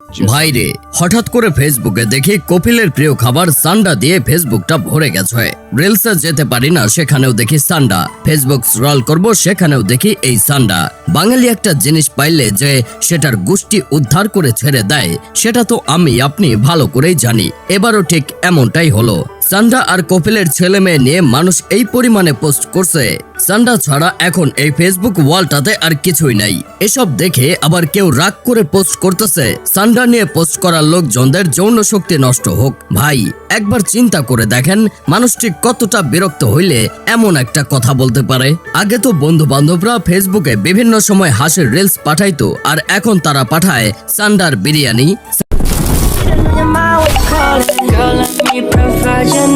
ভাইরে হঠাৎ করে ফেসবুকে দেখি কপিলের প্রিয় খাবার সান্ডা দিয়ে ফেসবুকটা ভরে গেছে। রিলসে যেতে পারি না, সেখানেও দেখি সান্ডা। ফেসবুক স্ক্রল করব, সেখানেও দেখি এই সান্ডা। বাঙালি একটা জিনিস পাইলে যে সেটার গোষ্ঠী উদ্ধার করে ছেড়ে দেয়, সেটা তো আমি আপনি ভালো করেই জানি। এবারও ঠিক এমনটাই হলো। সান্ডা আর কপিলের ছেলে মেয়ে নিয়ে মানুষ এই পরিমাণে পোস্ট করছে। সান্ডা ছাড়া এখন এই ফেসবুক ওয়ালটাতে আর কিছুই নাই। এসব দেখে আবার কেউ রাগ করে পোস্ট করতেছে সান্ডা নিয়ে পোস্ট করার লোকজনদের যৌন শক্তি নষ্ট হোক। ভাই একবার চিন্তা করে দেখেন, মানুষটি কতটা বিরক্ত হইলে এমন একটা কথা বলতে পারে। আগে তো বন্ধু বান্ধবরা ফেসবুকে বিভিন্ন সময় হাসির রিলস পাঠাইতো, আর এখন তারা পাঠায় সান্ডার biryani. Girl, let me provide your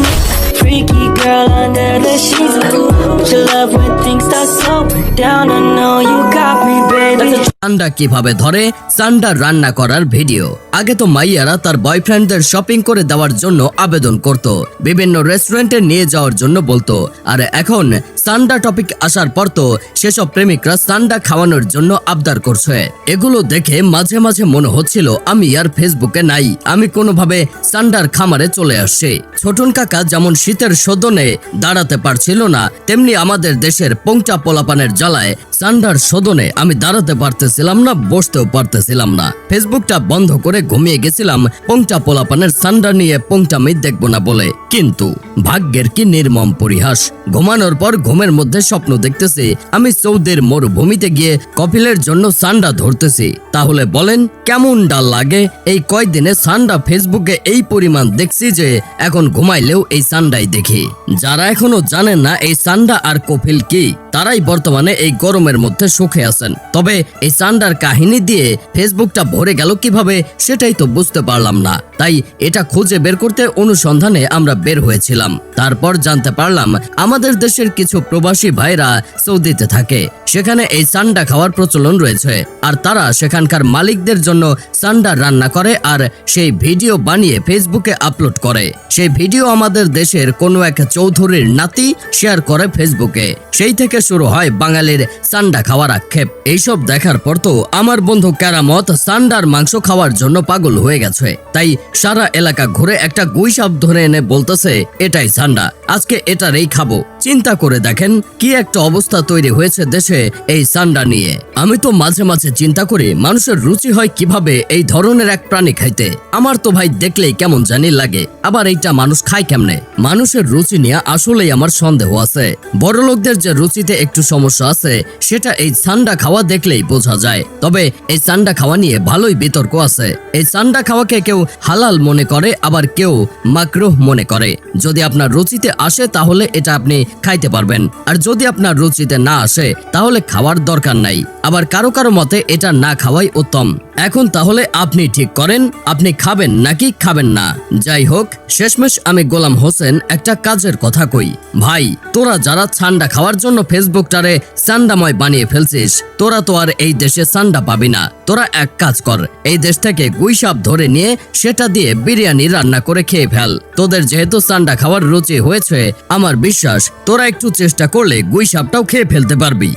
freaky girl under the sheets. But your love when things start slowing down. I know you got me, baby. সান্ডা কিভাবে ধরে, সান্ডা রান্না করার ভিডিও। আগে তো মাইয়ারা তার বয়ফ্রেন্ডদের শপিং করে দেওয়ার জন্য আবেদন করত, বিভিন্ন রেস্টুরেন্টে নিয়ে যাওয়ার জন্য বলতো। আর এখন সান্ডা টপিক আসার পর তো সেসব প্রেমিকরা সান্ডা খাওয়ানোর জন্য আবদার করছে। এগুলো দেখে মাঝে মাঝে মনে হচ্ছিল আমি আর ফেসবুকে নাই, আমি কোনোভাবে সান্ডার খামারে চলে আসছি। ছোটন কাকা যেমন শীতের সদনে দাঁড়াতে পারছিল না, তেমনি আমাদের দেশের পোংটা পোলাপানের জ্বালায় সান্ডার সদনে আমি দাঁড়াতে পারতেছিলাম না, বসতেও পারতেছিলাম না। ফেসবুকটা বন্ধ করে ঘুমিয়ে গেছিলাম পোংটা পোলাপানের সান্ডা নিয়ে পোংটামি দেখবো না বলে। কিন্তু ভাগ্যের কি নির্মম পরিহাস, ঘুমানোর পর ঘুমের মধ্যে স্বপ্ন দেখতেছি আমি সৌদির মরুভূমিতে গিয়ে কপিলের জন্য সান্ডা ধরতেছি। তাহলে বলেন কেমন ডাল লাগে? এই কয়েকদিনে সান্ডা ফেসবুকে এই পরিমাণ দেখছি যে এখন ঘুমাইলেও এই সান্ডাই দেখি। যারা এখনো জানেন না এই সান্ডা আর কপিল কি, তারাই বর্তমানে এই গরমের মধ্যে সুখে আছেন। তবে এই সান্ডার কাহিনী দিয়ে ফেসবুকটা ভরে গেল কিভাবে, সেটাই তো বুঝতে পারলাম না। তাই এটা খুঁজে বের করতে অনুসন্ধানে আমরা বের হয়েছিলাম। তারপর জানতে পারলাম আমাদের দেশের কিছু প্রবাসী ভাইরা সৌদিতে থাকে, সেখানে এই সান্ডা খাওয়ার প্রচলন রয়েছে। আর তারা সেখানকার মালিকদের জন্য সান্ডা রান্না করে আর সেই ভিডিও বানিয়ে ফেসবুকে আপলোড করে। সেই ভিডিও আমাদের দেশের কোনো এক চৌধুরীর নাতি শেয়ার করে ফেসবুকে। সেই থেকে শুরু হয় বাঙালির সান্ডা খাওয়ার আক্ষেপ। এইসব দেখার পর তো আমার বন্ধু কেরামত সান্ডার মাংস খাওয়ার জন্য পাগল হয়ে গেছে। তাই সারা এলাকা ঘুরে একটা গুইসাপ ধরে এনে বলতেছে এটাই সান্ডা, আজকে এটারই খাবো। চিন্তা করে দেখেন কি একটা অবস্থা তৈরি হয়েছে দেশে এই সান্ডা নিয়ে। আমি তো মাঝে মাঝে চিন্তা করি মানুষের রুচি হয় কিভাবে এই ধরনের এক প্রাণী খাইতে। আমার তো ভাই দেখলেই কেমন জানি লাগে, আবার এইটা মানুষ খায় কেমনে? মানুষের রুচি নিয়ে আসলেই আমার সন্দেহ আছে। বড় লোকদের যে রুচিতে একটু সমস্যা আছে সেটা এই সান্ডা খাওয়া দেখলেই বোঝা যায়। তবে এই সান্ডা খাওয়া নিয়ে ভালোই বিতর্ক আছে। এই সান্ডা খাওয়াকে কেউ হালাল মনে করে, আবার কেউ মাকরুহ মনে করে। যদি আপনার রুচিতে আসে তাহলে এটা আপনি খাইতে পারবেন, আর যদি আপনার রুচিতে না আসে তাহলে খাওয়ার দরকার নাই। আবার কারো কারো মতে এটা না খাওয়াই উত্তম। এখন তাহলে আপনি ঠিক করেন আপনি খাবেন নাকি খাবেন না। যাই হোক, শেষমেশ আমি গোলাম হোসেন একটা কাজের কথা কই। ভাই তোরা যারা সান্ডা খাওয়ার জন্য ফেসবুকটারে সান্ডাময় বানিয়ে ফেলছিস, তোরা তো আর এই দেশে সান্ডা পাবি না। তোরা এক কাজ কর, এই দেশ থেকে গুইসাপ ধরে নিয়ে সেটা দিয়ে বিরিয়ানি রান্না করে খেয়ে ফেল। তোদের যেহেতু সান্ডা খাওয়ার রুচি হয়েছে, আমার বিশ্বাস তোরা একটু চেষ্টা করলে গুইসাপটাও খেয়ে ফেলতে পারবি।